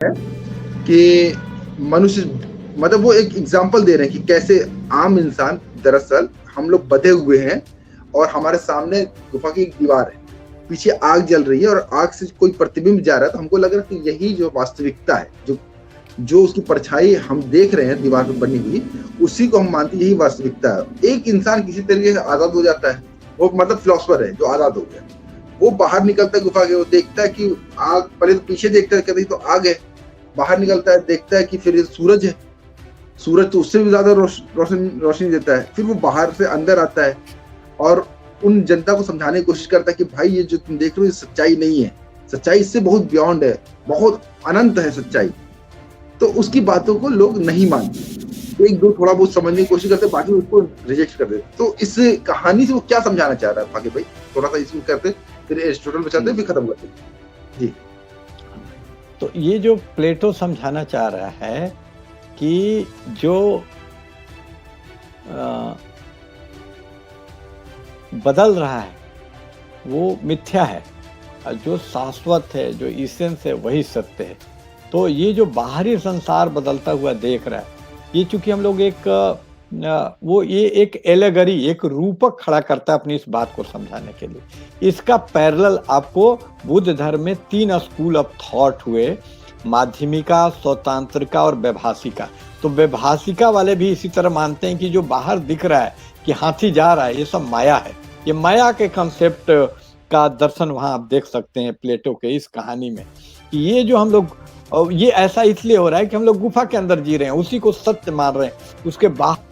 है कि मनुष्य, मतलब वो एक एग्जाम्पल दे रहे हैं कि कैसे आम इंसान, दरअसल हम लोग बंधे हुए हैं और हमारे सामने गुफा की एक दीवार है, पीछे आग जल रही है और आग से कोई प्रतिबिंब जा रहा है, तो हमको लग रहा है कि यही जो वास्तविकता है, जो जो उसकी परछाई हम देख रहे हैं दीवार पर बनी हुई, उसी को हम मानते हैं यही वास्तविकता है। एक इंसान किसी तरीके से आजाद हो जाता है, वो मतलब फिलोसफर है जो आजाद हो गया, वो बाहर निकलता है गुफा के, वो देखता है कि आग, पहले तो पीछे देखता है, कहते तो आग है, बाहर निकलता है, देखता है कि फिर सूरज है, सूरज तो उससे भी ज्यादा रोशनी देता है, फिर वो बाहर से अंदर आता है और उन जनता को समझाने की कोशिश करता है कि भाई ये जो तुम देख रहे हो ये सच्चाई नहीं है, सच्चाई इससे बहुत बियॉन्ड है, बहुत अनंत है सच्चाई। तो उसकी बातों को लोग नहीं मानते, एक दो थोड़ा बहुत समझने की कोशिश करते, बाकी उसको रिजेक्ट कर देते। तो इस कहानी से वो क्या समझाना चाह रहा है भाग्य भाई, थोड़ा सा इसमें करते, फिर एरिस्टोटल बचाते, फिर खत्म करते जी। तो ये जो प्लेटो समझाना चाह रहा है कि जो बदल रहा है वो मिथ्या है, और जो शाश्वत है, जो इसेंस है, वही सत्य है। तो ये जो बाहरी संसार बदलता हुआ देख रहा है, ये चूंकि हम लोग ये एक एलेगरी, एक रूपक खड़ा करता है अपनी इस बात को समझाने के लिए। इसका पैरेलल आपको बुद्ध धर्म में 3 स्कूल ऑफ थॉट हुए, माध्यमिका, स्वतांत्रिका और वैभाषिका। तो वैभाषिका वाले भी इसी तरह मानते हैं कि जो बाहर दिख रहा है कि हाथी जा रहा है, ये सब माया है। ये माया के कंसेप्ट का दर्शन वहां आप देख सकते हैं प्लेटो के इस कहानी में, कि ये जो हम लोग, ये ऐसा इसलिए हो रहा है कि हम लोग गुफा के अंदर जी रहे हैं, उसी को सत्य मान रहे हैं, उसके बाहर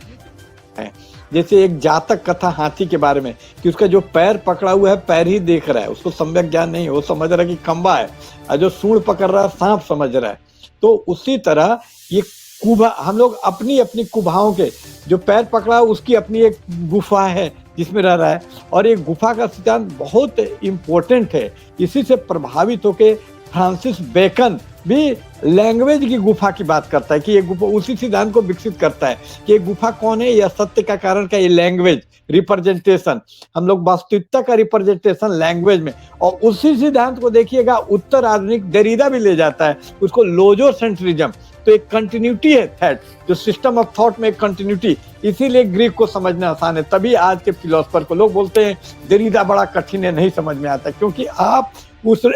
है। जैसे एक जातक कथा हाथी के बारे में कि उसका जो पैर पकड़ा हुआ है, पैर ही देख रहा है, उसको सम्यक ज्ञान नहीं है, वो समझ रहा है कि खंबा है, और जो सूंड पकड़ रहा है सांप समझ रहा है। तो उसी तरह ये कुभा, हम लोग अपनी अपनी कुभाओं के, जो पैर पकड़ा उसकी अपनी एक गुफा है जिसमें रह रहा है। और ये गुफा का सिद्धांत बहुत इम्पोर्टेंट है। इसी से प्रभावित होकर फ्रांसिस बेकन भी लैंग्वेज की गुफा की बात करता है कि ये गुफा, उसी सिद्धांत को विकसित करता है कि ये गुफा कौन है, यह सत्य का कारण क्या, ये लैंग्वेज रिप्रेजेंटेशन, हम लोग वास्तविकता का रिप्रेजेंटेशन लैंग्वेज में। और उसी सिद्धांत को देखिएगा उत्तर आधुनिक देरिदा भी ले जाता है, उसको लोजो सेंट्रिज्म। तो एक कंटिन्यूटी है थॉट, जो सिस्टम ऑफ थॉट में एक कंटिन्यूटी, इसीलिए ग्रीक को समझना आसान है। तभी आज के फिलोसफर को लोग बोलते हैं देरिदा बड़ा कठिन है, नहीं समझ में आता, क्योंकि आप उस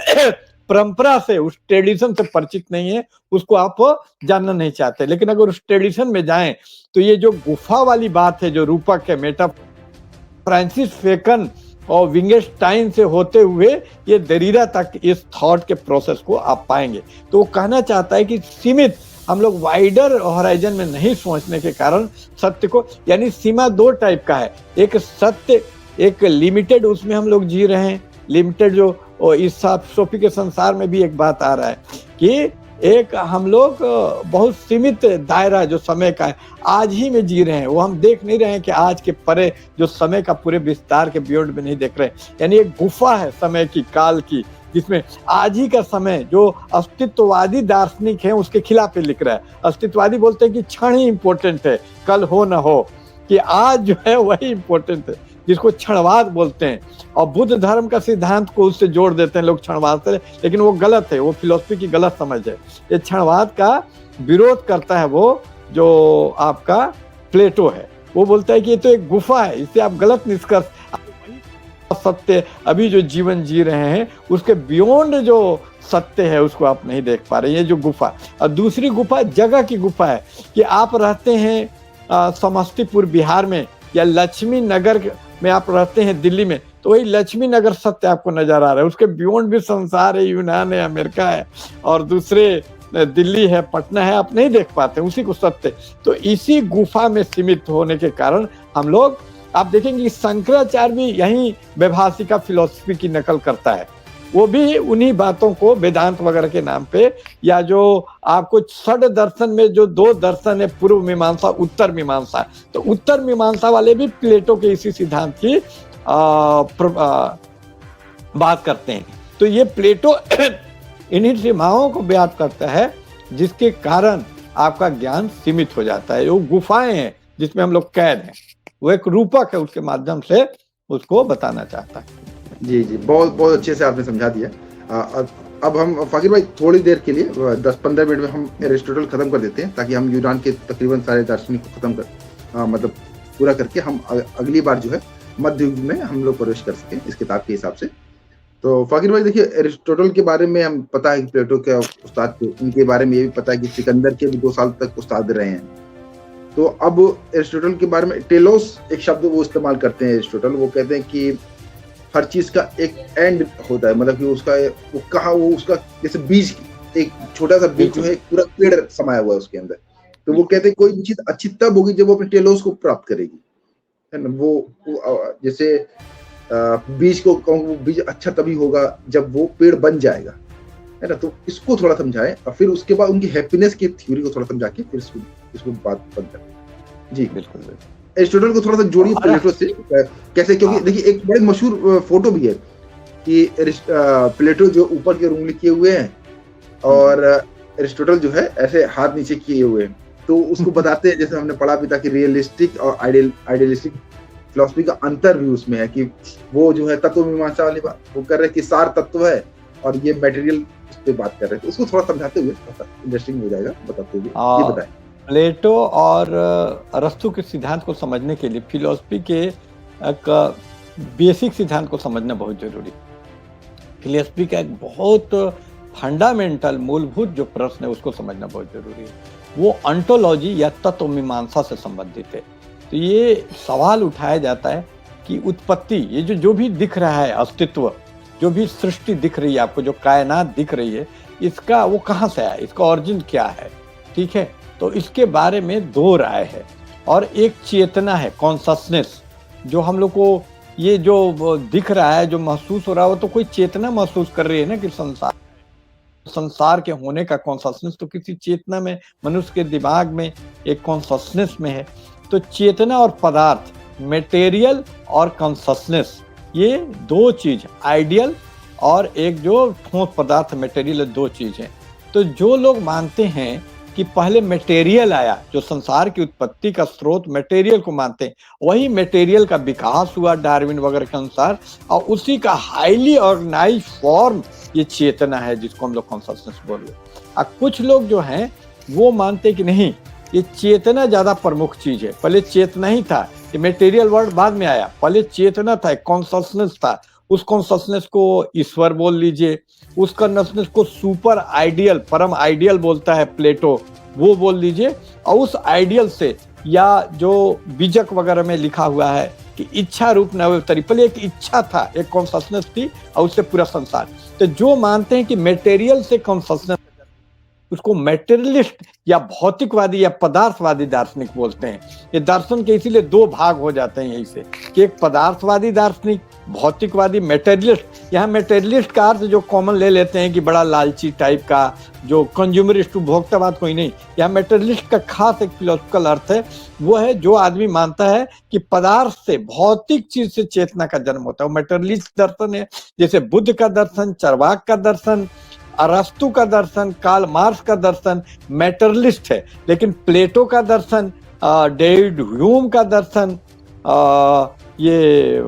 परंपरा से, उस ट्रेडिशन से परिचित नहीं है, उसको आप जानना नहीं चाहते। लेकिन अगर उस ट्रेडिशन में जाएं तो ये जो गुफा वाली बात है, जो रूपक है, मेटा, फ्रांसिस बेकन और विंगेस्टाइन से होते हुए ये देरिदा तक इस थॉट के प्रोसेस को आप पाएंगे। तो वो कहना चाहता है कि सीमित, हम लोग वाइडर हॉराइजन में नहीं सोचने के कारण सत्य को, यानी सीमा 2 टाइप का है, एक सत्य, एक लिमिटेड, उसमें हम लोग जी रहे हैं लिमिटेड। जो और इस फिलोसफी के संसार में भी एक बात आ रहा है कि एक हम लोग बहुत सीमित दायरा जो समय का है, आज ही में जी रहे हैं, वो हम देख नहीं रहे हैं कि आज के परे जो समय का पूरे विस्तार के बियॉन्ड में नहीं देख रहे हैं। यानी एक गुफा है समय की, काल की, जिसमें आज ही का समय, जो अस्तित्ववादी दार्शनिक है उसके खिलाफ लिख रहा है। अस्तित्ववादी बोलते हैं कि क्षण ही इंपॉर्टेंट है, कल हो ना हो, कि आज जो है वही इंपॉर्टेंट है, जिसको क्षणवाद बोलते हैं। और बुद्ध धर्म का सिद्धांत को उससे जोड़ देते हैं लोग क्षणवाद से, लेकिन वो गलत है, वो फिलोसफी की गलत समझ है। ये क्षणवाद का विरोध करता है वो जो आपका प्लेटो है, वो बोलता है कि ये तो एक गुफा है, इससे आप गलत निष्कर्ष, सत्य अभी जो जीवन जी रहे हैं उसके बियॉन्ड जो सत्य है उसको आप नहीं देख पा रहे। ये जो गुफा, और दूसरी गुफा जगह की गुफा है कि आप रहते हैं समस्तीपुर बिहार में, या लक्ष्मी नगर में आप रहते हैं दिल्ली में, तो वही लक्ष्मी नगर सत्य आपको नजर आ रहा है। उसके बियॉन्ड भी संसार है, यूनान है, अमेरिका है, और दूसरे दिल्ली है, पटना है, आप नहीं देख पाते उसी को सत्य। तो इसी गुफा में सीमित होने के कारण हम लोग, आप देखेंगे शंकराचार्य भी यही वैभाषिका फिलोसफी की नकल करता है, वो भी उन्हीं बातों को वेदांत वगैरह के नाम पे, या जो आपको षड दर्शन में जो 2 दर्शन है, पूर्व मीमांसा, उत्तर मीमांसा, तो उत्तर मीमांसा वाले भी प्लेटो के इसी सिद्धांत की बात करते हैं। तो ये प्लेटो इन्हीं सीमाओं को बयान करता है जिसके कारण आपका ज्ञान सीमित हो जाता है। वो गुफाएं हैं जिसमें हम लोग कैद हैं, वो एक रूपक है, उसके माध्यम से उसको बताना चाहता है। जी जी, बहुत बहुत अच्छे से आपने समझा दिया। अब हम फाकिर भाई थोड़ी देर के लिए 10-15 मिनट में हम एरिस्टोटल खत्म कर देते हैं, ताकि हम यूनान के तकरीबन सारे दार्शनिक को खत्म कर मतलब पूरा करके हम अगली बार जो है मध्य युग में हम लोग प्रवेश कर सकें इस किताब के हिसाब से। तो फाकिर भाई देखिए, एरिस्टोटल के बारे में हम पता है कि प्लेटो के उस्ताद थे, इनके बारे में ये भी पता है कि सिकंदर के भी 2 साल तक उस्ताद रहे हैं। तो अब एरिस्टोटल के बारे में टेलोस एक शब्द वो इस्तेमाल करते हैं एरिस्टोटल, वो कहते हैं कि हर चीज का एक एंड होता है, मतलब कि उसका वो कहा वो उसका जैसे बीज, एक छोटा सा बीज जो है पूरा पेड़ समाया हुआ है उसके अंदर। तो वो कहते हैं कोई भी चीज अच्छी तब होगी जब वो अपने टेलोस को प्राप्त करेगी, है ना। वो जैसे बीज को कहूँ, बीज अच्छा तभी होगा जब वो पेड़ बन जाएगा, है ना। तो इसको थोड़ा समझाएं और फिर उसके बाद उनकी हैप्पीनेस की थ्योरी को थोड़ा समझा के फिर इसको बात बंद करें। जी बिल्कुल। एरिस्टोटल को थोड़ा सा जोड़िए प्लेटो से कैसे, क्योंकि देखिए एक बड़े मशहूर फोटो भी है कि प्लेटो जो ऊपर की ओर उंगली किए हुए हैं और एरिस्टोटल जो है ऐसे हाथ नीचे किए हुए हैं। तो उसको बताते हैं, जैसे हमने पढ़ा भी था कि रियलिस्टिक और आइडियलिस्टिक फिलॉसफी का अंतर भी उसमें है, कि वो जो है तत्व मीमांसा वाली बात वो कर रहे हैं कि सार तत्व है और ये मटेरियल उस पे बात कर रहे हैं। तो उसको थोड़ा समझाते हुए इंटरेस्टिंग हो जाएगा बताते हुए, ये बताएं। प्लेटो और अरस्तु के सिद्धांत को समझने के लिए फिलॉसफी के एक बेसिक सिद्धांत को समझना बहुत जरूरी। फिलॉसफी का एक बहुत फंडामेंटल मूलभूत जो प्रश्न है उसको समझना बहुत जरूरी है। वो ऑन्टोलॉजी या तत्व मीमांसा से संबंधित है। तो ये सवाल उठाया जाता है कि उत्पत्ति, ये जो भी दिख रहा है अस्तित्व, जो भी सृष्टि दिख रही है आपको, जो कायनात दिख रही है, इसका वो कहाँ से आया, इसका ऑरिजिन क्या है, ठीक है। तो इसके बारे में 2 राय है। और एक चेतना है, कॉन्शसनेस, जो हम लोग को ये जो दिख रहा है, जो महसूस हो रहा है, वो तो कोई चेतना महसूस कर रही है ना कि संसार के होने का कॉन्शसनेस तो किसी चेतना में, मनुष्य के दिमाग में एक कॉन्शसनेस में है। तो चेतना और पदार्थ, मटेरियल और कॉन्शसनेस, ये 2 चीज, आइडियल और एक जो ठोस पदार्थ मटेरियल, 2 चीज हैं। तो जो लोग मानते हैं कि पहले मटेरियल आया, जो संसार की उत्पत्ति का स्रोत मटेरियल को मानते हैं, वही मटेरियल का विकास हुआ डार्विन वगैरह के अनुसार, और उसी का हाईली ऑर्गेनाइज फॉर्म ये चेतना है जिसको हम लोग कॉन्शसनेस बोल रहे हैं। और कुछ लोग जो हैं वो मानते कि नहीं, ये चेतना ज्यादा प्रमुख चीज है, पहले चेतना ही था, ये मटेरियल वर्ड बाद में आया, पहले चेतना था, कॉन्शसनेस था। उस कॉन्शसनेस को ईश्वर बोल लीजिए, उस कॉन्शसनेस को सुपर आइडियल, परम आइडियल बोलता है प्लेटो, वो बोल लीजिए। और उस आइडियल से, या जो बीजक वगैरह में लिखा हुआ है कि इच्छा रूप नवतरी, पहले एक इच्छा था, एक कॉन्शसनेस थी और उससे पूरा संसार। तो जो मानते हैं कि मटेरियल से कॉन्शसनेस, उसको मेटेरियलिस्ट या भौतिकवादी या पदार्थवादी दार्शनिक बोलते हैं। ये दर्शन के इसीलिए 2 भाग हो जाते हैं यहीं से, कि एक पदार्थवादी दार्शनिक, भौतिकवादी, मेटेरियलिस्ट। यहाँ मेटेरियलिस्ट का अर्थ जो कॉमन ले लेते हैं कि बड़ा लालची टाइप का, जो कंज्यूमरिस्ट, उपभोक्तावाद कोई नहीं। यहाँ मेटेरियलिस्ट का खास एक फिलोसफिकल अर्थ है, वो है जो आदमी मानता है कि पदार्थ से, भौतिक चीज से चेतना का जन्म होता है, वो मेटेरियलिस्ट दर्शन है। जैसे बुद्ध का दर्शन, चार्वाक का दर्शन, अरस्तु का दर्शन, कार्ल मार्क्स का दर्शन मैटरलिस्ट है। लेकिन प्लेटो का दर्शन, डेविड ह्यूम का दर्शन, ये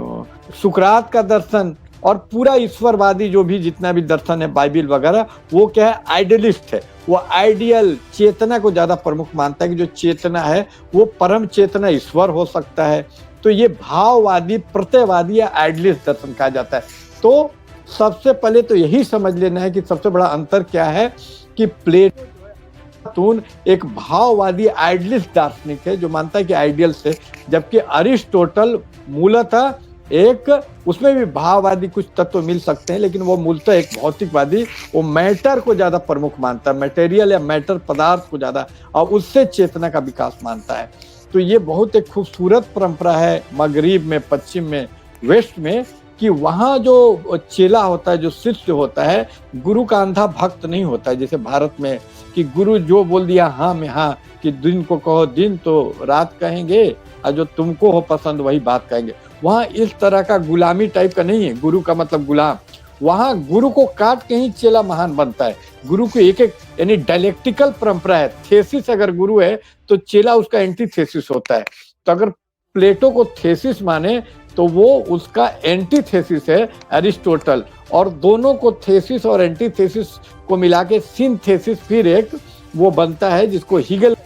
सुकरात का दर्शन और पूरा ईश्वरवादी जो भी जितना भी दर्शन है, बाइबिल वगैरह, वो क्या है, आइडियलिस्ट है। वो आइडियल चेतना को ज्यादा प्रमुख मानता है कि जो चेतना है वो परम चेतना ईश्वर हो सकता है। तो ये भाववादी, प्रत्ययवादी या आइडियलिस्ट दर्शन कहा जाता है। तो सबसे पहले तो यही समझ लेना है कि सबसे बड़ा अंतर क्या है, कि प्लेटो एक भाववादी आइडियलिस्ट दार्शनिक है जो मानता है कि आइडियल से, जबकि अरिस्टोटल मूलतः एक, उसमें भी भाववादी कुछ तत्व मिल सकते हैं, लेकिन वो मूलतः एक भौतिकवादी, वो मैटर को ज्यादा प्रमुख मानता है, मटेरियल या मैटर पदार्थ को ज्यादा, और उससे चेतना का विकास मानता है। तो ये बहुत एक खूबसूरत परंपरा है मगरिब में, पश्चिम में, वेस्ट में, कि वहाँ जो चेला होता है, जो शिष्य होता है, गुरु का अंधा भक्त नहीं होता है जैसे भारत में, कि गुरु जो बोल दिया हाँ में हाँ, कि दिन को कहो दिन तो रात कहेंगे, और जो तुमको हो पसंद वही बात कहेंगे। वहाँ इस तरह का गुलामी टाइप का नहीं है, गुरु का मतलब गुलाम। वहाँ गुरु को काट के ही चेला महान बनता है। गुरु को एक एक, यानी डायलेक्टिकल परंपरा है। थेसिस अगर गुरु है तो चेला उसका एंटी थेसिस होता है। तो अगर प्लेटो को थेसिस माने तो वो उसका एंटीथेसिस है एरिस्टोटल, और दोनों को थेसिस और एंटीथेसिस को मिला के सिंथेसिस फिर एक वो बनता है जिसको हीगल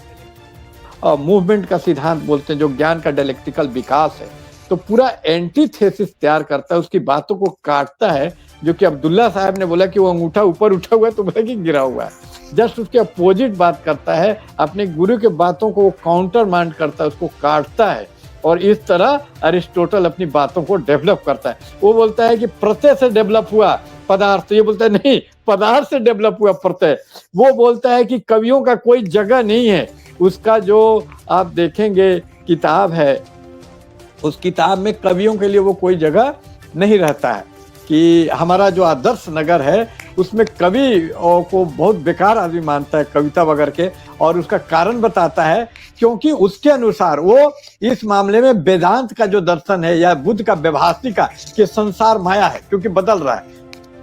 मूवमेंट का सिद्धांत बोलते हैं, जो ज्ञान का डायलेक्टिकल विकास है। तो पूरा एंटीथेसिस तैयार करता है, उसकी बातों को काटता है, जो कि अब्दुल्ला साहब ने बोला कि वो अंगूठा ऊपर उठा हुआ है तो बोला कि गिरा हुआ है, जस्ट उसके अपोजिट बात करता है, अपने गुरु के बातों को काउंटर मांड करता है, उसको काटता है, और इस तरह अरिस्टोटल अपनी बातों को डेवलप करता है। वो बोलता है कि प्रत्यय से डेवलप हुआ पदार्थ, ये बोलता है नहीं, पदार्थ से डेवलप हुआ प्रत्यय। वो बोलता है कि कवियों का कोई जगह नहीं है, उसका जो आप देखेंगे किताब है, उस किताब में कवियों के लिए वो कोई जगह नहीं रहता है, कि हमारा जो आदर्श नगर है उसमें कवि को बहुत बेकार आदमी मानता है कविता वगैरह के, और उसका कारण बताता है क्योंकि उसके अनुसार वो इस मामले में वेदांत का जो दर्शन है या बुद्ध का व्यवहारिका कि संसार माया है क्योंकि बदल रहा है,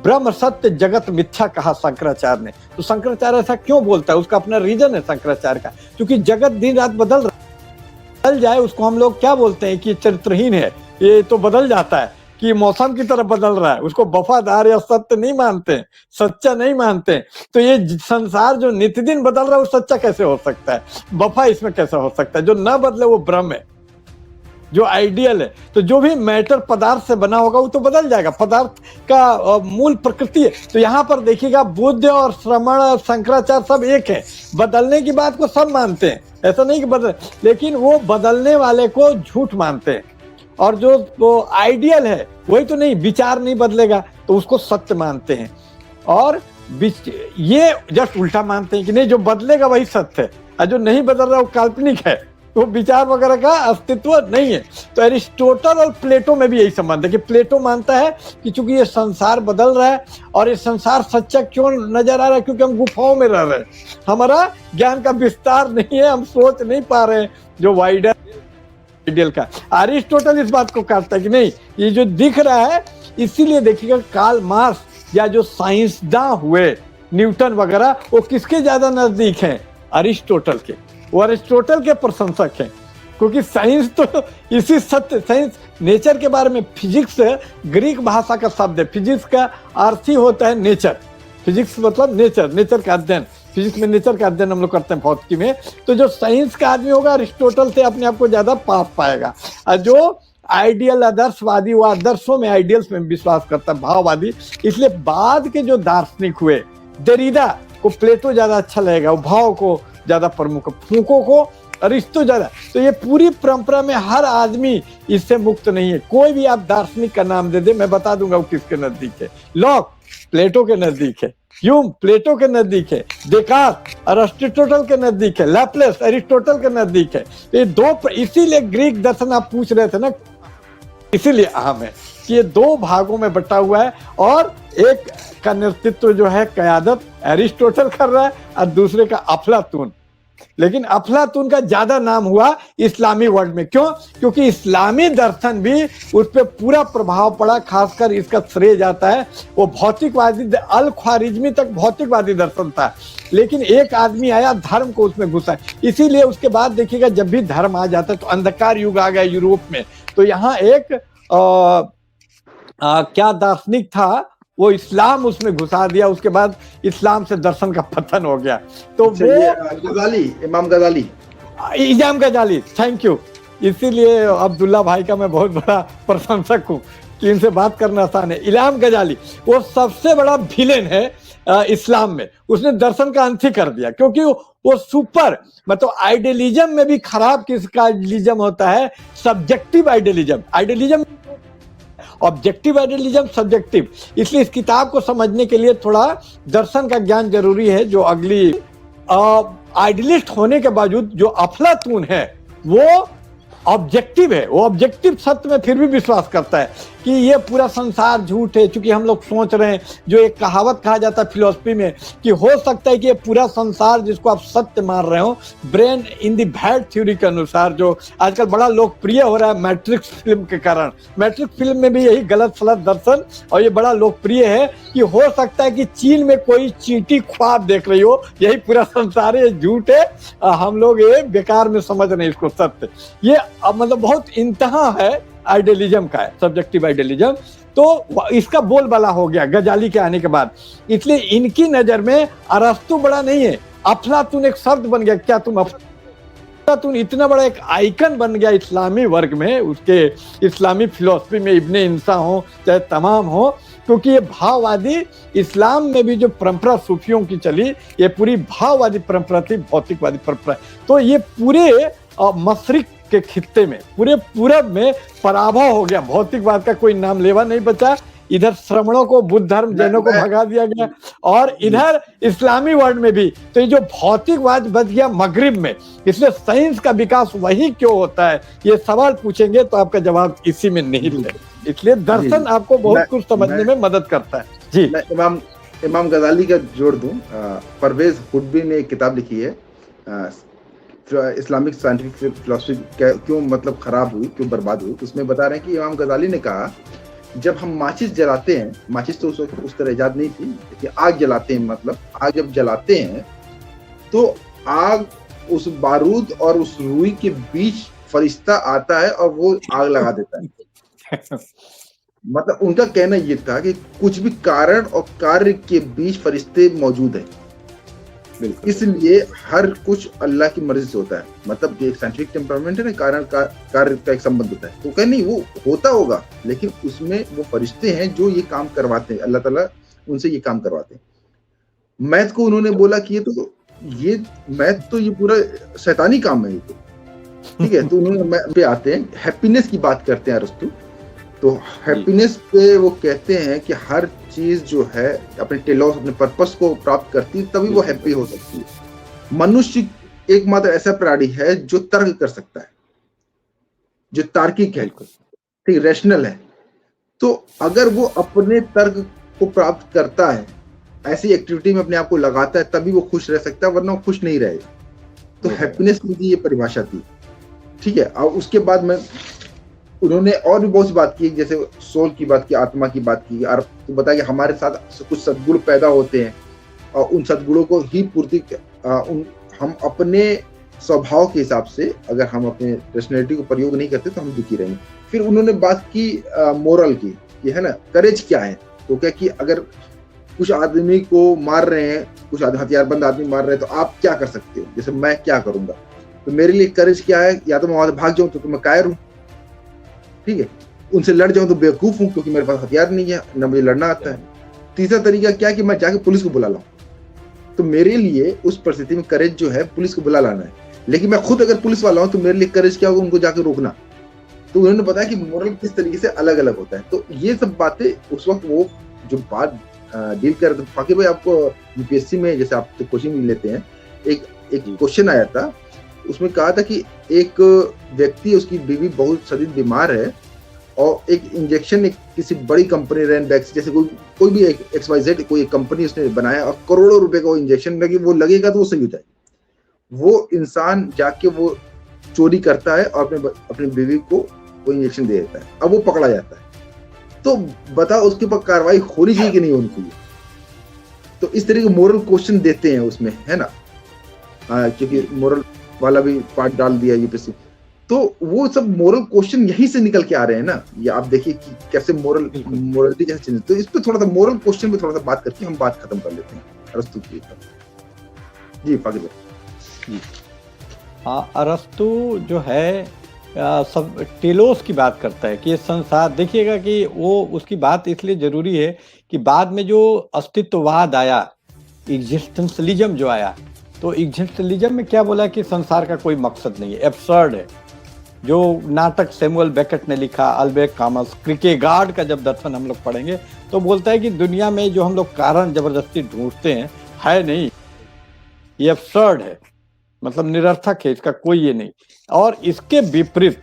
ब्रह्म सत्य जगत मिथ्या कहा शंकराचार्य ने। तो शंकराचार्य ऐसा क्यों बोलता है, उसका अपना रीजन है शंकराचार्य का, क्योंकि जगत दिन रात बदल जाए उसको हम लोग क्या बोलते हैं कि चरित्रहीन है, ये तो बदल जाता है, कि मौसम की तरह बदल रहा है, उसको वफादार या सत्य नहीं मानते, सच्चा नहीं मानते। तो ये संसार जो नित्य दिन बदल रहा है वो सच्चा कैसे हो सकता है, वफा इसमें कैसे हो सकता है, जो न बदले वो ब्रह्म है, जो आइडियल है। तो जो भी मैटर पदार्थ से बना होगा वो तो बदल जाएगा, पदार्थ का मूल प्रकृति है। तो यहाँ पर देखिएगा बुद्ध और श्रमण और शंकराचार्य सब एक है, बदलने की बात को सब मानते हैं, ऐसा नहीं कि बदल, लेकिन वो बदलने वाले को झूठ मानते हैं, और जो वो आइडियल है वही तो नहीं, विचार नहीं बदलेगा तो उसको सत्य मानते हैं, और ये जस्ट उल्टा मानते हैं कि नहीं जो बदलेगा वही सत्य है, और जो नहीं बदल रहा वो काल्पनिक है, वो विचार वगैरह का अस्तित्व नहीं है। तो एरिस्टोटल और प्लेटो में भी यही संबंध है कि प्लेटो मानता है कि चूंकि ये संसार बदल रहा है, और ये संसार सच्चा क्यों नजर आ रहा है, क्योंकि हम गुफाओं में रह रहे हैं, हमारा ज्ञान का विस्तार नहीं है, हम सोच नहीं पा रहे हैं जो वाइडर आइडियल का। अरिस्टोटल इस बात को कहता है कि नहीं ये जो दिख रहा है, इसीलिए देखिएगा कार्ल मार्क्स या जो साइंसदान हुए न्यूटन वगैरह, वो किसके ज्यादा नजदीक हैं, अरिस्टोटल के, वो अरिस्टोटल के प्रशंसक हैं, क्योंकि साइंस तो इसी सत्य, साइंस नेचर के बारे में, फिजिक्स ग्रीक भाषा का शब्द है, फिजिक्स का अर्थ ही होता है नेचर, फिजिक्स मतलब नेचर, नेचर का अध्ययन, फिजिक्स में नेचर का अध्ययन हम लोग करते हैं भौतिकी में। तो जो साइंस का आदमी होगा अरिस्टोटल से अपने आप को ज्यादा पास पाएगा, और जो आइडियल आदर्शवादी वो आदर्शों में, आइडियल्स में विश्वास करता है, भाववादी। इसलिए बाद के जो दार्शनिक हुए, देरिदा को प्लेटो ज्यादा अच्छा लगेगा, वो भाव को ज्यादा प्रमुख, फूको को अरिस्टो ज्यादा। तो ये पूरी परंपरा में हर आदमी इससे मुक्त नहीं है। कोई भी आप दार्शनिक का नाम दे दे, मैं बता दूंगा वो किसके नजदीक है। लॉक प्लेटो के नजदीक है, ह्यूम प्लेटो के नजदीक है, डेकार्ट अरिस्टोटल के नजदीक है, लैपलेस अरिस्टोटल के नजदीक है। तो ये दो, इसीलिए ग्रीक दर्शन आप पूछ रहे थे ना, इसीलिए अहम है कि ये दो भागों में बटा हुआ है, और एक का नेतृत्व जो है कयादत अरिस्टोटल कर रहा है, और दूसरे का अफलातून। लेकिन अफलातून का ज्यादा नाम हुआ इस्लामी वर्ल्ड में, क्यों? क्योंकि इस्लामी दर्शन भी उस पर पूरा प्रभाव पड़ा, खासकर इसका श्रेय जाता है वो भौतिकवादी, अल ख्वारिज्मी तक भौतिकवादी दर्शन था, लेकिन एक आदमी आया धर्म को उसमें घुसा, इसीलिए उसके बाद देखिएगा जब भी धर्म आ जाता है तो अंधकार युग आ गया यूरोप में। तो यहाँ एक क्या दार्शनिक था, वो इस्लाम उसमें घुसा दिया, उसके बाद इस्लाम से दर्शन का पतन हो गया। तो वो गजाली, इमाम गजाली, थैंक यू। इसीलिए अब्दुल्ला भाई का मैं बहुत बड़ा प्रशंसक हूँ कि इनसे बात करना आसान है। इमाम गजाली वो सबसे बड़ा विलेन है इस्लाम में, उसने दर्शन का अंत ही कर दिया, क्योंकि वो सुपर, मतलब आइडियलिज्म में भी खराब किसका आइडियलिज्म होता है, subjective idealism. Idealism objective idealism, subjective. इसलिए इस किताब को समझने के लिए थोड़ा दर्शन का ज्ञान जरूरी है। जो अगली आइडियलिस्ट होने के बावजूद जो अफलातून है वो ऑब्जेक्टिव है, वो ऑब्जेक्टिव सत्य में फिर भी विश्वास करता है कि ये पूरा संसार झूठ है। चूंकि हम लोग सोच रहे हैं, जो एक कहावत कहा जाता है फिलोसफी में कि हो सकता है कि ये पूरा संसार जिसको आप सत्य मान रहे हो, brain in the bad theory के अनुसार, जो आजकल बड़ा लोकप्रिय हो रहा है मैट्रिक्स फिल्म के कारण। मैट्रिक्स फिल्म में भी यही गलत सलत दर्शन, और ये बड़ा लोकप्रिय है कि हो सकता है कि चीन में कोई चींटी ख्वाब देख रही हो, यही पूरा संसार है, झूठ है, हम लोग ये बेकार में समझ रहे हैं इसको सत्य। ये मतलब बहुत इंतहा है आइडियलिज्म का है, सब्जेक्टिव आइडियलिज्म। तो इसका बोलबाला हो गया गजाली के आने के बाद। इसलिए इनकी नजर में अरस्तु बड़ा नहीं है, अफलातून एक शब्द बन गया। क्या तुम अफलातून इतना बड़ा एक आइकन बन गया इस्लामी वर्ग में, उसके इस्लामी फिलॉसफी में, इब्ने इंसा हो चाहे तमाम हो, क्योंकि ये भाववादी इस्लाम में भी जो परंपरा सूफियों की चली, ये पूरी भाववादी परंपरा थी, भौतिकवादी परंपरा। तो ये पूरे मशरिक के खित्ते में, पूरे पूरब में पराभव हो गया, भौतिकवाद का कोई नाम लेवा नहीं बचा। इधर श्रमणों को, बुद्ध धर्म, जैनों को भगा दिया गया, और इधर इस्लामी वर्ल्ड में भी। तो ये जो भौतिकवाद बच गया मगरिब में, इसलिए साइंस का विकास वही क्यों होता है, ये सवाल पूछेंगे तो आपका जवाब इसी में निहित है। इसलिए दर्शन आपको बहुत कुछ समझने में मदद करता है। जी, मैं इमाम गजाली का जोड़ दूं। परवेज हुडबी ने एक किताब लिखी है, इस्लामिक साइंटिफिक फिलोसफी क्यों मतलब खराब हुई, क्यों बर्बाद हुई। उसमें बता रहे हैं कि इमाम गजाली ने कहा, जब हम माचिस जलाते हैं, माचिस तो उस तरह इजाद नहीं थी, कि आग जलाते हैं, मतलब आग जब जलाते हैं तो आग, उस बारूद और उस रुई के बीच फरिश्ता आता है और वो आग लगा देता है। मतलब उनका कहना ये था कि कुछ भी कारण और कार्य के बीच फरिश्ते मौजूद हैं, इसलिए हर कुछ अल्लाह की मर्जी से होता है। मतलब एक साइंटिफिक टेम्परामेंट है ना, कारण कार्य का एक संबंध होता है। तो कह नहीं, वो होता होगा, लेकिन उसमें वो फरिश्ते हैं जो ये काम करवाते हैं, अल्लाह ताला उनसे ये काम करवाते हैं। मैथ को उन्होंने बोला कि ये मैथ तो ये पूरा शैतानी काम है, ये तो ठीक है। तो उन्होंने पे आते हैं, हैप्पीनेस की बात करते हैं अरस्तु। तो हैप्पीनेस पे वो कहते हैं कि हर चीज जो है अपने टेलोस, अपने पर्पस को प्राप्त करती है, तभी वो हैप्पी हो सकती है। मनुष्य एकमात्र ऐसा प्राणी है जो तर्क कर सकता है, जो तार्किक है, ठीक, रैशनल है। तो अगर वो अपने तर्क को प्राप्त करता है, ऐसी एक्टिविटी में अपने आप को लगाता है, तभी वो खुश रह सकता है, वरना वो खुश नहीं रहेगा। तो हैप्पीनेस की ये परिभाषा थी, ठीक है। और उसके बाद में उन्होंने और भी बहुत सी बात की, जैसे सोल की बात की, आत्मा की बात की, और तो बताया कि हमारे साथ कुछ सद्गुण पैदा होते हैं और उन सद्गुणों को ही पूर्ति हम अपने स्वभाव के हिसाब से, अगर हम अपने पर्सनैलिटी को प्रयोग नहीं करते तो हम दुखी रहेंगे। फिर उन्होंने बात की मोरल की, कि है ना, करेज क्या है। तो क्या कि अगर कुछ आदमी को मार रहे हैं, कुछ हथियारबंद आदमी मार रहे हैं, तो आप क्या कर सकते हो, जैसे मैं क्या करूंगा। तो मेरे लिए करेज क्या है, या तो मैं वहां से भाग जाऊं तो मैं कायर हूं, ठीक है, उनसे लड़ जाऊं तो बेवकूफ हूं क्योंकि मेरे पास हथियार नहीं है, ना मुझे लड़ना आता है। तीसरा तरीका क्या है कि मैं जाके पुलिस को बुला लाऊं। तो मेरे लिए उस परिस्थिति में करेज जो है पुलिस को बुला लाना है। लेकिन मैं खुद अगर पुलिस वाला हूं तो मेरे लिए करेज क्या होगा, उनको जाके रोकना। तो उन्होंने बताया कि मोरल किस तरीके से अलग अलग होता है। तो ये सब बातें उस वक्त वो जो बात डील कर, फाकिर भाई आपको यूपीएससी में जैसे आप तो कोचिंग लेते हैं, एक क्वेश्चन आया था, उसमें कहा था कि एक व्यक्ति, उसकी बीवी बहुत शदीद बीमार है और एक इंजेक्शन किसी बड़ी कंपनी रैनबैक्स जैसे कोई भी एक XYZ कोई एक कंपनी उसने बनाया और करोड़ों रुपए का वो इंजेक्शन वो लगेगा तो वो सही हो जाए। वो इंसान जाके वो चोरी करता है और अपनी बीवी को वो इंजेक्शन दे देता है। अब वो पकड़ा जाता है, तो बता उसके ऊपर कार्रवाई होनी चाहिए कि नहीं होनी चाहिए। तो इस तरह के मोरल क्वेश्चन देते हैं उसमें, है ना, क्योंकि मोरल वाला भी पार्ट डाल दिया यूपीएससी। तो वो सब मोरल क्वेश्चन यहीं से निकल के आ रहे हैं ना। ये आप देखिए कि कैसे मोरलिटी कैसे चेंज। तो इस पे थोड़ा सा मोरल क्वेश्चन पे थोड़ा सा बात करके हम बात खत्म कर लेते हैं अरस्तु की। जी फाकिर भाई। हाँ, अरस्तु जो है सब टेलोस की बात करता है कि ये संसार, देखिएगा कि वो उसकी बात इसलिए जरूरी है कि बाद में जो अस्तित्ववाद आया, एग्जिस्टेंशलिज्म जो आया, तो एग्जिस्टेंशलिज्म में क्या बोला कि संसार का कोई मकसद नहीं है, एब्सर्ड है। जो नाटक सैमुअल बेकेट ने लिखा, अल्बेक कामस, क्रिकेगार्ड का जब दर्शन हम लोग पढ़ेंगे तो बोलता है कि दुनिया में जो हम लोग कारण जबरदस्ती ढूंढते हैं है नहीं, ये एब्सर्ड है, मतलब निरर्थक है, इसका कोई ये नहीं। और इसके विपरीत,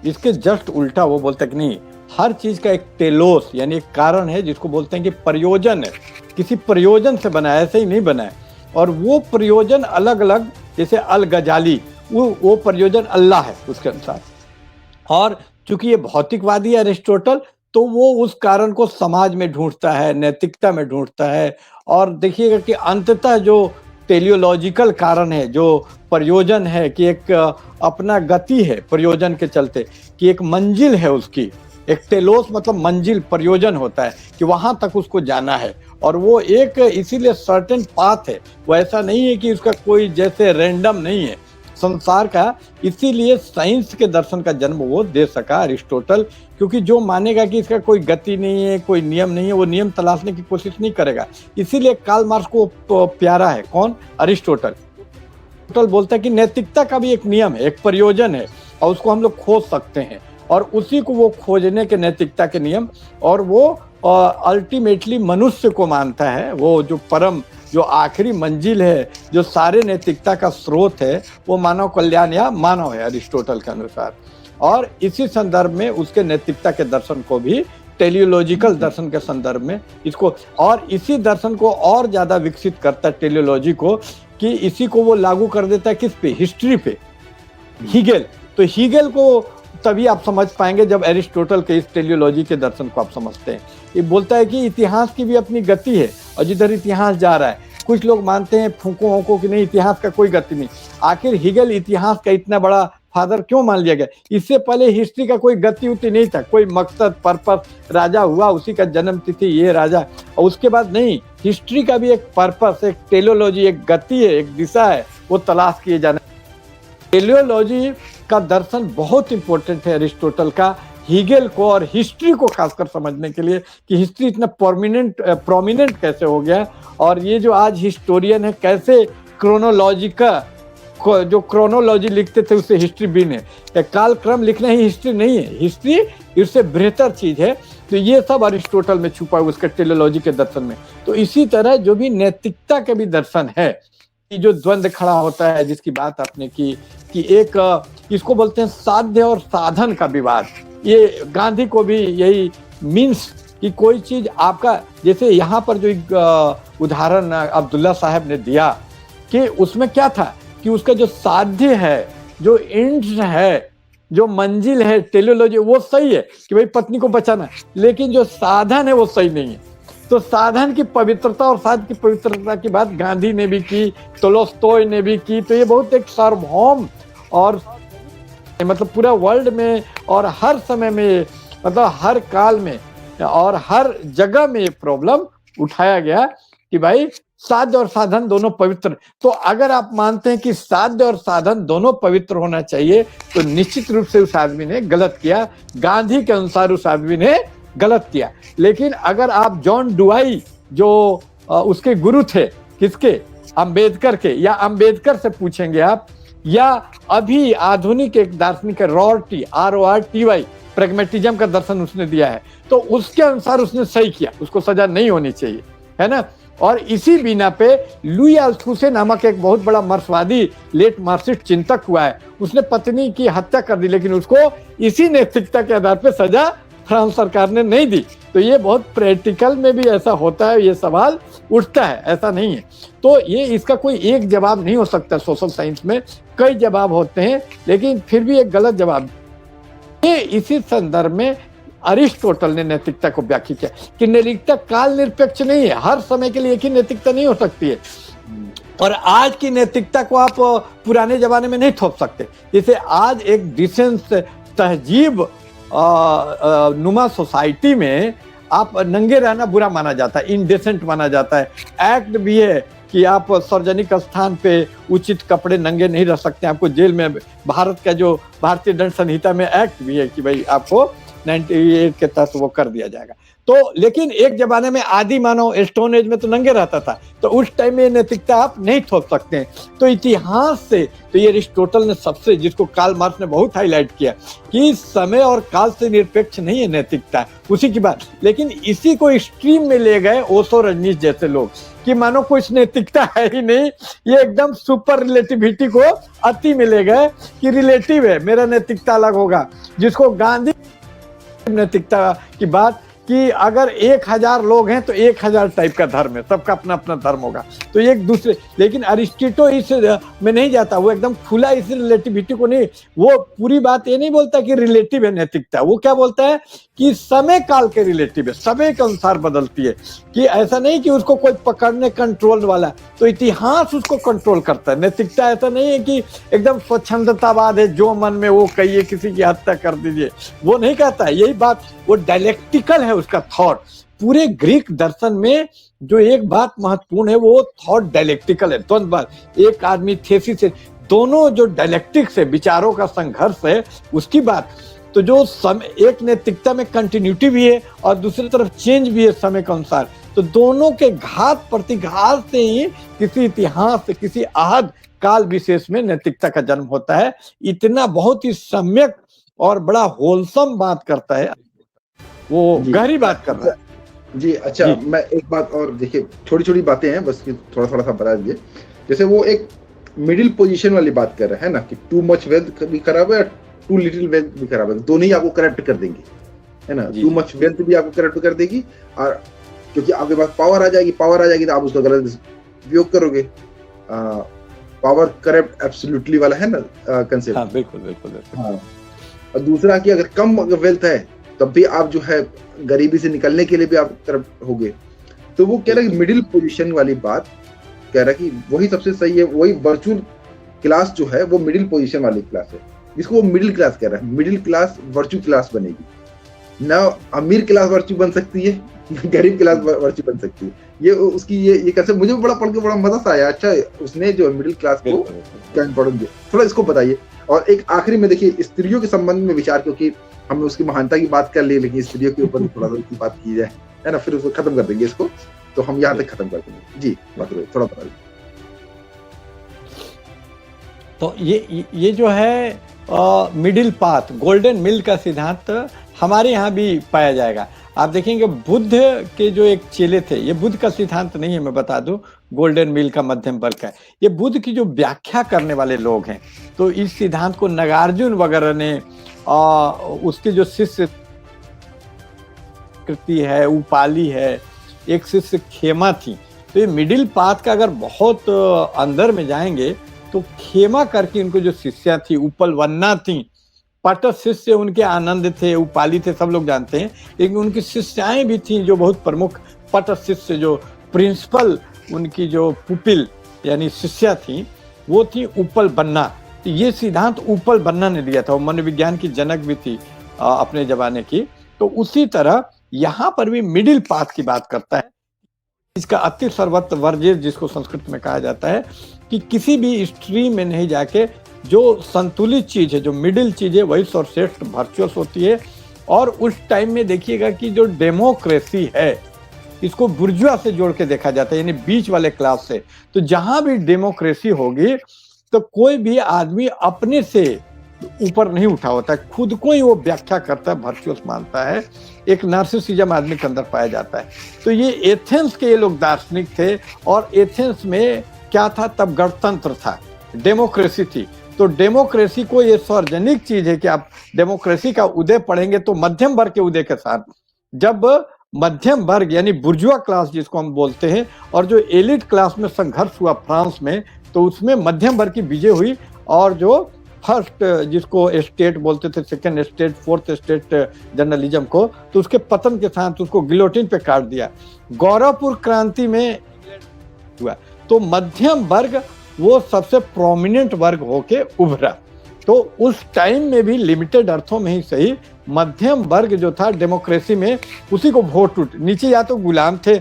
इसके जस्ट उल्टा वो बोलता है कि नहीं, हर चीज का एक टेलोस यानी एक कारण है, जिसको बोलते हैं कि प्रयोजन है, किसी प्रयोजन से बना है, ऐसे ही नहीं बना है। और वो प्रयोजन अलग अलग, जैसे अल गजाली, वो प्रयोजन अल्लाह है उसके अनुसार। और चूंकि ये भौतिकवादी अरिस्टोटल, तो वो उस कारण को समाज में ढूंढता है, नैतिकता में ढूंढता है। और देखिएगा कि अंततः जो टेलियोलॉजिकल कारण है, जो प्रयोजन है कि एक अपना गति है प्रयोजन के चलते, कि एक मंजिल है उसकी, एक टेलोस मतलब मंजिल, प्रयोजन होता है कि वहां तक उसको जाना है, और वो एक इसीलिए सर्टेन पाथ है, वो ऐसा नहीं है कि उसका कोई जैसे रैंडम नहीं है संसार का। इसीलिए साइंस के दर्शन का जन्म वो दे सका अरिस्टोटल, क्योंकि जो मानेगा कि इसका कोई गति नहीं है, कोई नियम नहीं है, वो नियम तलाशने की कोशिश नहीं करेगा। इसीलिए कार्ल मार्क्स को प्यारा है कौन? अरिस्टोटल। अरिस्टोटल बोलता है कि नैतिकता का भी एक नियम है, एक प्रयोजन है, और उसको हम लोग खोज सकते हैं, और उसी को वो खोजने के नैतिकता के नियम, और वो अल्टीमेटली मनुष्य को मानता है, वो जो परम, जो आखिरी मंजिल है, जो सारे नैतिकता का स्रोत है, वो मानव कल्याण या मानव है अरिस्टोटल के अनुसार। और इसी संदर्भ में उसके नैतिकता के दर्शन को भी टेलियोलॉजिकल दर्शन के संदर्भ में इसको, और इसी दर्शन को और ज्यादा विकसित करता है टेलियोलॉजी को, कि इसी को वो लागू कर देता है किस पे? हिस्ट्री पे, हीगेल। तो हीगेल को तभी आप समझ पाएंगे जब एरिस्टोटल के इस टेलियोलॉजी के दर्शन को आप समझते हैं। ये बोलता है कि इतिहास की भी अपनी गति है, और जिधर इतिहास जा रहा है, कुछ लोग मानते हैं फूको कि नहीं, इतिहास का कोई गति नहीं। आखिर हीगेल इतिहास का इतना बड़ा फादर क्यों मान लिया गया? इससे पहले हिस्ट्री का कोई गति उति नहीं था, कोई मकसद पर्पस, राजा हुआ उसी का जन्म तिथि ये राजा, और उसके बाद नहीं, हिस्ट्री का भी एक पर्पस, एक टेलियोलॉजी, एक गति है, एक दिशा है, वो तलाश किए जाना। टेलियोलॉजी का दर्शन बहुत इंपॉर्टेंट है अरिस्टोटल का, हीगेल को और हिस्ट्री को खासकर समझने के लिए, कि हिस्ट्री इतना प्रोमिनेंट कैसे हो गया, और ये जो आज हिस्टोरियन है कैसे क्रोनोलॉजी का, जो क्रोनोलॉजी लिखते थे उससे हिस्ट्री भी नहीं, कालक्रम लिखना ही हिस्ट्री नहीं है, हिस्ट्री इससे बेहतर चीज है। तो ये सब अरिस्टोटल में छुपा है उसके टेलियोलॉजी के दर्शन में। तो इसी तरह जो भी नैतिकता के भी दर्शन है, कि जो द्वंद्व खड़ा होता है, जिसकी बात आपने की, कि एक इसको बोलते हैं साध्य और साधन का विवाद। ये गांधी को भी यही मीन्स कि कोई चीज आपका, जैसे यहाँ पर जो एक उदाहरण अब्दुल्ला साहब ने दिया, कि उसमें क्या था कि उसका जो साध्य है, जो एंड है, जो मंजिल है टेलियोलॉजी, वो सही है कि भाई पत्नी को बचाना, लेकिन जो साधन है वो सही नहीं है। तो साधन की पवित्रता और साध की पवित्रता की बात गांधी ने भी की, टोल्स्टॉय ने भी की। तो ये बहुत एक सार्वभौम, और मतलब पूरा वर्ल्ड में और हर समय में, मतलब हर काल में और हर जगह में ये प्रॉब्लम उठाया गया कि भाई साध्य और साधन दोनों पवित्र। तो अगर आप मानते हैं कि साध्य और साधन दोनों पवित्र होना चाहिए, तो निश्चित रूप से उस आदमी ने गलत किया, गांधी के अनुसार उस आदमी ने गलत किया। लेकिन अगर आप जॉन डुआई, जो उसके गुरु थे, किसके? अंबेडकर के, या अंबेडकर से पूछेंगे आप, या अभी आधुनिक एक दार्शनिक रॉर्टी, RORTY, प्रैग्मेटिज्म का दर्शन उसने दिया है, तो उसके अनुसार उसने सही किया, उसको सजा नहीं होनी चाहिए, है ना। और इसी बिना पे लुई अल्थुसे नामक एक बहुत बड़ा मार्क्सवादी, लेट मार्क्सिस्ट चिंतक हुआ है, उसने पत्नी की हत्या कर दी, लेकिन उसको इसी नैतिकता के आधार पर सजा फ्रांस सरकार ने नहीं दी। तो ये बहुत प्रैक्टिकल में भी ऐसा होता है, ये सवाल उठता है, ऐसा नहीं है। तो ये इसका कोई एक जवाब नहीं हो सकता, सोशल साइंस में कई जवाब होते हैं, लेकिन फिर भी एक गलत जवाब। ये इसी संदर्भ में अरिस्टोटल ने नैतिकता को व्याख्या किया कि नैतिकता काल निरपेक्ष नहीं है, हर समय के लिए एक ही नैतिकता नहीं हो सकती है, और आज की नैतिकता को आप पुराने जमाने में नहीं थोप सकते। जैसे आज एक डिसेंस तहजीब नुमा सोसाइटी में आप नंगे रहना बुरा माना जाता है, इनडेसेंट माना जाता है। एक्ट भी है कि आप सार्वजनिक स्थान पे उचित कपड़े नंगे नहीं रह सकते, आपको जेल में, भारत का जो भारतीय दंड संहिता में एक्ट भी है कि भाई आपको 98 के तहत वो कर दिया जाएगा। तो लेकिन एक जमाने में आदि मानव स्टोन एज में तो नंगे रहता था, तो उस टाइम में नैतिकता आप नहीं थोप सकते हैं। तो इतिहास से, तो ये अरिस्टोटल ने सबसे, जिसको कार्ल मार्क्स ने बहुत हाईलाइट किया, कि समय और काल से निरपेक्ष नहीं है नैतिकता, उसी की बात। लेकिन इसी को एक्सट्रीम में ले गए ओशो, रजनीश जैसे लोग, कि मानो कुछ नैतिकता है ही नहीं, ये एकदम सुपर रिलेटिविटी को अति में ले गए कि रिलेटिव है, मेरा नैतिकता अलग होगा। जिसको गांधी नैतिकता की बात कि अगर 1000 लोग हैं तो 1000 टाइप का धर्म है, सबका अपना अपना धर्म होगा, तो एक दूसरे, लेकिन अरिस्टो इस में नहीं जाता, वो एकदम खुला इस रिलेटिविटी को नहीं, वो पूरी बात ये नहीं बोलता कि रिलेटिव है नैतिकता, वो क्या बोलता है कि समय काल के रिलेटिव है, समय के अनुसार बदलती है, कि ऐसा नहीं कि उसको कोई पकड़ने कंट्रोल वाला, तो इतिहास उसको कंट्रोल करता है। नैतिकता ऐसा नहीं है कि एकदम स्वच्छंदतावाद है, जो मन में वो कहिए, किसी की हत्या कर दीजिए, वो नहीं कहता है। यही बात, वो डायलेक्टिकल है उसका थॉट। पूरे ग्रीक दर्शन में जो एक बात महत्वपूर्ण है, वो थॉट डायलेक्टिकल है, द्वंद्ववाद, एक आदमी थेसिस है, दोनों जो डायलेक्टिक्स है, विचारों का संघर्ष है, उसकी बात। तो जो एक नैतिकता में कंटिन्यूटी भी है और दूसरी तरफ चेंज भी है समय के अनुसार, तो दोनों के घात प्रतिघात से ही किसी इतिहास से, किसी आहद काल विशेष में नैतिकता का जन्म होता है। इतना बहुत ही सम्यक और बड़ा होलसम बात करता है, वो गहरी बात कर रहा है जी। अच्छा, मैं एक बात और, देखिए छोटी छोटी बातें हैं बस, थोड़ा थोड़ा सा बता दीजिए। जैसे वो एक मिडिल पोजीशन वाली बात कर रहे हैं ना, कि टू मच वेल्थ भी खराब है, टू लिटिल वेल्थ भी खराब है, दोनों ही आपको करेक्ट कर देंगे, है ना। टू मच वेल्थ भी आपको करेक्ट कर देगी, और क्योंकि आपके पास पावर आ जाएगी तो आप उसका गलत उपयोग करोगे। पावर करप्ट एब्सोल्युटली वाला है ना कंसेप्ट। हाँ, बिल्कुल बिल्कुल बिल्कुल। हाँ, और दूसरा कि अगर कम वेल्थ है तब भी आप जो है गरीबी से निकलने के लिए भी आप करप्ट होगे। तो वो कह रहा है कि मिडिल पोजीशन वाली बात कह रहा है कि वही सबसे सही है, वही वर्चुअल क्लास जो है वो मिडिल पोजीशन वाली क्लास है, जिसको वो मिडिल क्लास कह रहा है। मिडिल क्लास वर्चू क्लास बनेगी ना, अमीर क्लास वर्चू बन सकती है, गरीब क्लास वर्चू बन सकती है। ये उसकी ये कैसे, मुझे बड़ा पढ़ के बड़ा मजा सा आया। अच्छा, उसने जो मिडिल क्लास को क्या इंपॉर्टेंस दिया, थोड़ा इसको बताइए। और एक आखिरी में देखिए, स्त्रियों के संबंध में विचार, क्योंकि हमने उसकी महानता की बात कर ली, लेकिन स्त्रियों के ऊपर थोड़ा सा बात की जाए, है ना, फिर उसको खत्म कर देंगे इसको, तो हम यहाँ तक खत्म कर देंगे। जी मतलब थोड़ा बता दीजिए। तो ये जो है मिडिल पाथ, गोल्डन मिल का सिद्धांत हमारे यहाँ भी पाया जाएगा। आप देखेंगे बुद्ध के जो एक चेले थे, ये बुद्ध का सिद्धांत नहीं है, मैं बता दूं, गोल्डन मिल का मध्यम वर्ग का है। ये बुद्ध की जो व्याख्या करने वाले लोग हैं, तो इस सिद्धांत को नागार्जुन वगैरह ने, उसके जो शिष्य कृति है, उपाली है, एक शिष्य खेमा थी। तो ये मिडिल पाथ का अगर बहुत अंदर में जाएंगे तो खेमा करके इनको जो शिष्या थी, उपलवन्ना थी, पट शिष्य उनके आनंद थे, उपाली थे, सब लोग जानते हैं, लेकिन उनकी शिष्याएं भी थी जो बहुत प्रमुख। पट शिष्य जो प्रिंसिपल, उनकी जो पुपिल यानी शिष्या थी, वो थी उपलवन्ना। तो ये सिद्धांत उपलवन्ना ने दिया था, वो मनोविज्ञान की जनक भी थी अपने जमाने की। तो उसी तरह यहाँ पर भी मिडिल पाथ की बात करता है, इसका अति सर्वत्र वर्जित जिसको संस्कृत में कहा जाता है, कि किसी भी स्ट्रीम में नहीं जाके जो संतुलित चीज है, जो मिडिल चीज है, वही सर्वश्रेष्ठ वर्चुअस होती है। और उस टाइम में देखिएगा कि जो डेमोक्रेसी है, इसको बुर्जुआ से जोड़ के देखा जाता है, यानी बीच वाले क्लास से। तो जहां भी डेमोक्रेसी होगी तो कोई भी आदमी अपने से ऊपर नहीं उठा होता है, खुद को ही वो व्याख्या करता है, वर्चुअस मानता है, एक नार्सिसिज्म आदमी के अंदर पाया जाता है। तो ये एथेंस के ये लोग दार्शनिक थे, और एथेंस में क्या था, तब गणतंत्र था, डेमोक्रेसी थी। तो डेमोक्रेसी को ये सार्वजनिक चीज है कि आप डेमोक्रेसी का उदय पढ़ेंगे तो मध्यम वर्ग के उदय के साथ, जब मध्यम वर्ग यानी बुर्जुआ क्लास जिसको हम बोलते हैं, और जो एलिट क्लास में संघर्ष हुआ फ्रांस में, तो उसमें मध्यम वर्ग की विजय हुई, और जो फर्स्ट जिसको स्टेट बोलते थे, second state, fourth state journalism को, तो उसके पतन के साथ उसको गिलोटिन पे काट दिया। गौरवपुर क्रांति में हुआ, तो मध्यम वर्ग वो सबसे प्रोमिनेंट वर्ग होके उभरा। तो उस टाइम में भी लिमिटेड अर्थों में ही सही, मध्यम वर्ग जो था डेमोक्रेसी में, उसी को वोट उठ, नीचे या तो गुलाम थे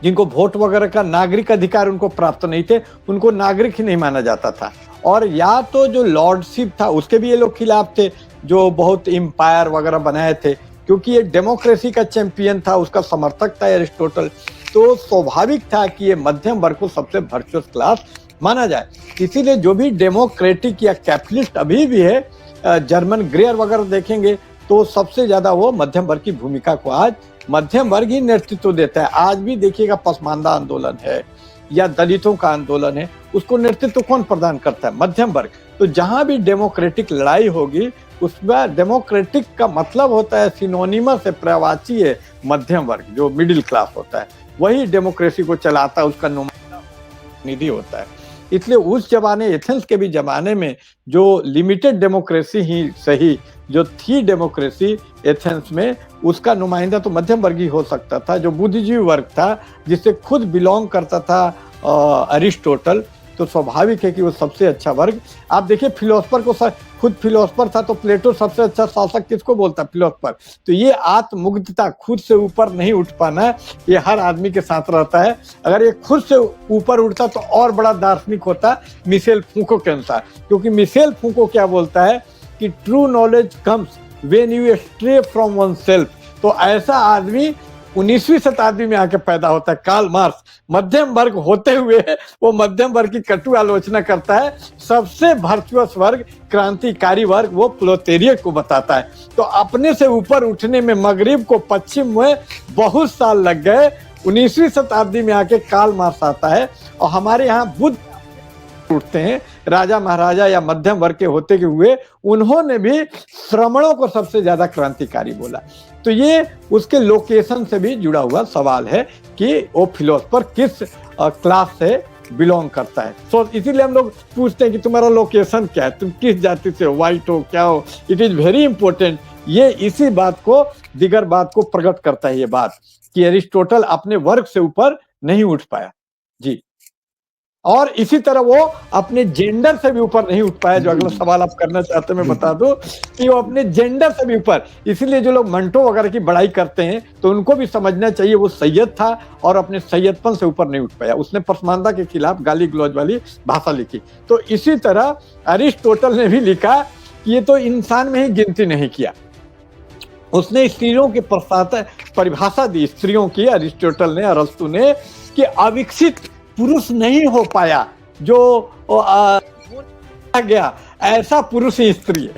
जिनको वोट वगैरह का नागरिक अधिकार उनको प्राप्त नहीं थे, उनको नागरिक ही नहीं माना जाता था, और या तो जो लॉर्डशिप था उसके भी ये लोग खिलाफ थे, जो बहुत एम्पायर वगैरह बनाए थे, क्योंकि ये डेमोक्रेसी का चैंपियन था, उसका समर्थक था एरिस्टोटल। तो स्वाभाविक था कि ये मध्यम वर्ग को सबसे वर्चुअस क्लास माना जाए। इसीलिए जो भी डेमोक्रेटिक या कैपिटलिस्ट अभी भी है, जर्मन ग्रेयर वगैरह देखेंगे तो सबसे ज्यादा वो मध्यम वर्ग की भूमिका को आज मध्यम वर्ग ही नेतृत्व देता है। आज भी देखिएगा पसमानदा आंदोलन है, या दलितों का आंदोलन है, उसको नेतृत्व कौन प्रदान करता है? मध्यम वर्ग। तो जहां भी डेमोक्रेटिक लड़ाई होगी उसमें डेमोक्रेटिक का मतलब होता है, सिनोनिमस है, पर्यायवाची है मध्यम वर्ग, जो मिडिल क्लास होता है, वही डेमोक्रेसी को चलाता है, उसका नुमाइंदा निधि होता है। इसलिए उस जमाने, एथेंस के भी जमाने में, जो लिमिटेड डेमोक्रेसी ही सही, जो थी डेमोक्रेसी एथेंस में, उसका नुमाइंदा तो मध्यम वर्ग ही हो सकता था, जो बुद्धिजीवी वर्ग था, जिससे खुद बिलोंग करता था अरिस्टोटल। तो स्वाभाविक है कि वो सबसे अच्छा वर्ग। आप देखिए फिलोसफर को, खुद फिलोसफर था तो प्लेटो सबसे अच्छा शासक किसको बोलता? फिलोसफर। तो ये आत्ममुग्धता, खुद से ऊपर नहीं उठ पाना, ये हर आदमी के साथ रहता है। अगर ये खुद से ऊपर उठता तो और बड़ा दार्शनिक होता, मिशेल फूको के अनुसार। क्योंकि मिशेल फूको क्या बोलता है कि true knowledge comes when you stray from one self. तो ऐसा आदमी 19वीं शताब्दी में आके पैदा होता है। कार्ल मार्क्स मध्यम वर्ग होते हुए वो मध्यम वर्ग की कटु आलोचना करता है। सबसे वर्चुअस वर्ग, क्रांतिकारी वर्ग, वो प्रोलेटारिएट को बताता है। तो अपने से ऊपर उठने में मगरिब को पश्चिम में बहुत साल लग गए। 19वीं शताब्दी में आके कार्ल मार्क्स आता है और हमारे यहाँ बुद्ध उठते हैं, राजा महाराजा या मध्यम वर्ग के होते हुए उन्होंने भी श्रमणों को सबसे ज्यादा क्रांतिकारी बोला। तो ये उसके लोकेशन से भी जुड़ा हुआ सवाल है कि वो फिलोसफर किस क्लास से बिलोंग करता है। तो इसीलिए हम लोग पूछते हैं कि तुम्हारा लोकेशन क्या है, तुम किस जाति से हो, व्हाइट हो, क्या हो। It is very important. ये इसी बात को, दिगर बात को प्रकट करता है ये बात कि अरिस्टोटल अपने वर्ग से ऊपर नहीं उठ पाया। जी। और इसी तरह वो अपने जेंडर से भी ऊपर नहीं उठ पाया। जो अगला सवाल आप करना चाहते हैं मैं बता दूं कि वो अपने जेंडर से भी ऊपर, इसीलिए जो लोग मंटो वगैरह की बड़ाई करते हैं तो उनको भी समझना चाहिए वो सैयद था और अपने सैयदपन से ऊपर नहीं उठ पाया। उसने पसमानदा के खिलाफ गाली गलौज वाली भाषा लिखी। तो इसी तरह अरिस्टोटल ने भी लिखा कि ये तो इंसान में ही गिनती नहीं किया। उसने स्त्रियों की परिभाषा दी स्त्रियों की, अरिस्टोटल ने, अरस्तु ने, कि अविकसित पुरुष नहीं हो पाया जो गया, ऐसा पुरुष ही स्त्री है।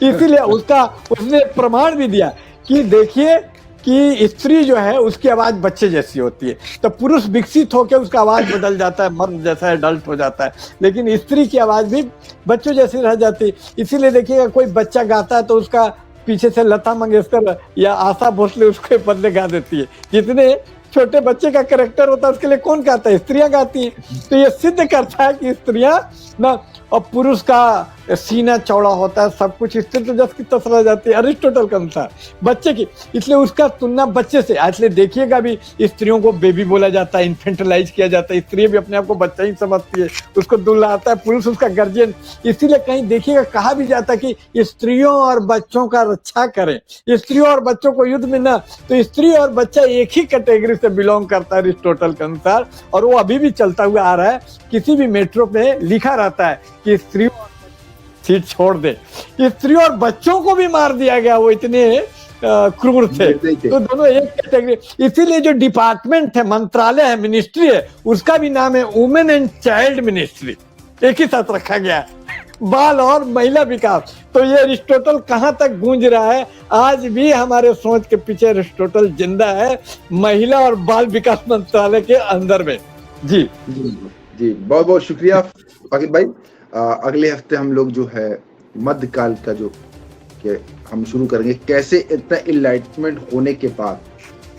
इसीलिए उसने प्रमाण भी दिया कि देखिए कि स्त्री जो है उसकी आवाज बच्चे जैसी होती है। तो पुरुष विकसित होकर उसका आवाज बदल जाता है, मर्द जैसा एडल्ट हो जाता है, लेकिन स्त्री की आवाज भी बच्चों जैसी रह जाती है। इसीलिए देखिएगा कोई बच्चा गाता है तो उसका पीछे से लता मंगेशकर या आशा भोसले उसके बदले गा देती है। जितने छोटे बच्चे का कैरेक्टर होता है उसके लिए कौन गाता है? स्त्रियां गाती हैं। तो ये सिद्ध करता है कि स्त्रियां ना, और पुरुष का सीना चौड़ा होता है, सब कुछ, स्त्री तो जस की तस रह जाती है अरिस्टोटल के अनुसार बच्चे की। इसलिए उसका तुलना बच्चे से, इसलिए देखिएगा भी स्त्रियों को बेबी बोला जाता है, इन्फेंटलाइज किया जाता है। स्त्री भी अपने आप को बच्चा ही समझती है, उसको दुल्हाता है, पुरुष उसका गार्जियन। इसीलिए कहीं देखिएगा कहा भी जाता है कि स्त्रियों और बच्चों का रक्षा करें, स्त्रियों और बच्चों को युद्ध में ना। तो स्त्री और बच्चा एक ही कैटेगरी से बिलोंग करता है अरिस्टोटल के अनुसार, और वो अभी भी चलता हुआ आ रहा है। किसी भी मेट्रो पे लिखा रहता है कि स्त्रियों सीट छोड़ दे। स्त्रियों और बच्चों को भी मार दिया गया, वो इतने क्रूर थे। तो दोनों एक कैटेगरी। इसीलिए जो डिपार्टमेंट है, मंत्रालय है, मिनिस्ट्री है, उसका भी नाम है वुमेन एंड चाइल्ड मिनिस्ट्री, एक ही साथ रखा गया है, बाल और महिला विकास। तो ये अरिस्टोटल कहाँ तक गूंज रहा है? आज भी हमारे सोच के पीछे अरिस्टोटल जिंदा है, महिला और बाल विकास मंत्रालय के अंदर में। जी जी, बहुत बहुत शुक्रिया अखिल भाई। अगले हफ्ते हम लोग जो है मध्यकाल का जो कि हम शुरू करेंगे, कैसे इतना इनलाइटमेंट होने के बाद,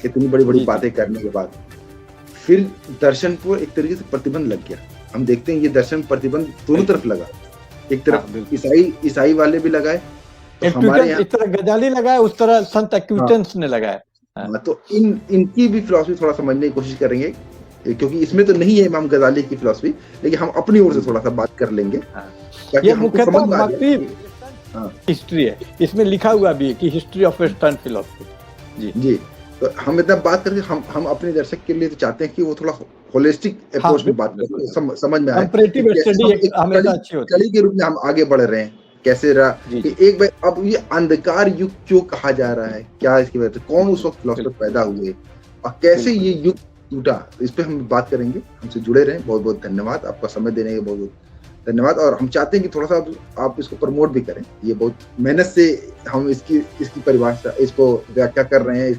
इतनी बड़ी बड़ी बातें करने के बाद फिर दर्शन को एक तरीके से प्रतिबंध लग गया। हम देखते हैं ये दर्शन प्रतिबंध दोनों तरफ लगा। एक तरफ ईसाई वाले भी लगाए, तो हमारे यहाँ इस तरह गजाली लगाए, उस तरह संत एक्विटेंस ने लगाया। तो इनकी भी फिलॉसफी थोड़ा समझने की कोशिश करेंगे, क्योंकि इसमें तो नहीं है इमाम गजाली की फिलॉसफी, लेकिन हम अपनी ओर से थोड़ा सा बात कर लेंगे। ये मुख्यतः हिस्ट्री है, इसमें लिखा हुआ भी है कि हिस्ट्री ऑफ वेस्टर्न फिलॉसफी। जी, तो हम इतना बात करके हम अपने दर्शक के लिए तो चाहते हैं कि वो थोड़ा होलिस्टिक अप्रोच में बात करें, समझ में आए। कली के रूप में हम आगे बढ़ रहे हैं, कैसे रहा कि एक भाई अब ये अंधकार युग क्यों कहा जा रहा है, क्या इसकी वजह से, कौन उस वक्त फिलोसफर पैदा हुए और कैसे ये युग टूटा, इस पे हम बात करेंगे। हमसे जुड़े रहें। बहुत बहुत धन्यवाद, आपका समय देने के बहुत बहुत धन्यवाद। और हम चाहते हैं कि थोड़ा सा आप इसको प्रमोट भी करें। ये बहुत मेहनत से हम इसकी परिभाषा, इसको व्याख्या कर रहे हैं,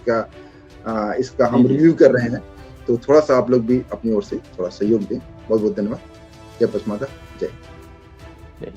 इसका हम रिव्यू कर रहे हैं। तो थोड़ा सा आप लोग भी अपनी ओर से थोड़ा सहयोग दें। बहुत बहुत धन्यवाद। जय पचमाता। जय। जय।